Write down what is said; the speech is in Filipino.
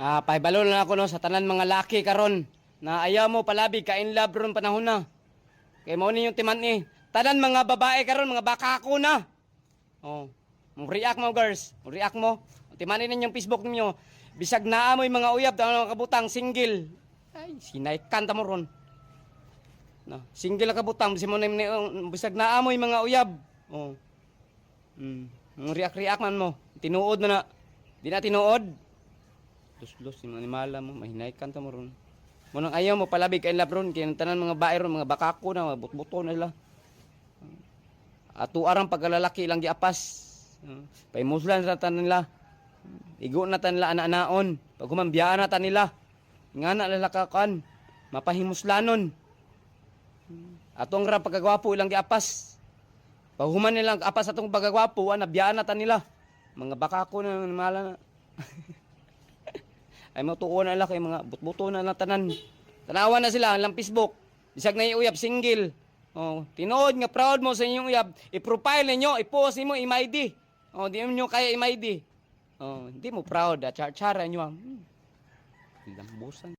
Pahibalo na ako no sa tanan mga laki karon na ayaw mo palabi ka in love ron panahon na. Kay mo ni yung timan ni. Tanan mga babae karon mga baka ako na. Oh. Mo react mo girls, mo react mo. Timanin ninyong Facebook ninyo. Bisag naamoy mga uyab ta kabutang single. Ay, sinay kanta mo ron. No, single ka kabutang bisag naamoy mga uyab. Oh. React man mo. Tinuod na. Di na tinuod. Los yung animala mo, mahinay kanta mo ron. Munang ayaw mo palabig kay labron, kaya tanan mga bae ron, mga bakako na, mga butbuto na sila. Ato arang pagkalalaki lang giapas. Paimuslan na tan nila. Igo na tan nila ana-anaon. Pag humambiyaan na tan nila. Nga na lalakakan. Mapahimuslanon. Atong ra pagkagwapo ilang giapas. Pahuman nilang apas atong pagkagwapo, nabiyaan na tan nila. Mga bakako na mala na. Ay matuon na lang kay mga butbuto na lang tanan. Tanawan na sila lang Facebook. Bisag na uyab single. Oh, tinuod nga proud mo sa inyong uyab. I-profile ninyo, i-post nimo i-ID. Oh, di mo kaya i-ID. Oh, hindi mo proud, char-chara nyo. Lambusan.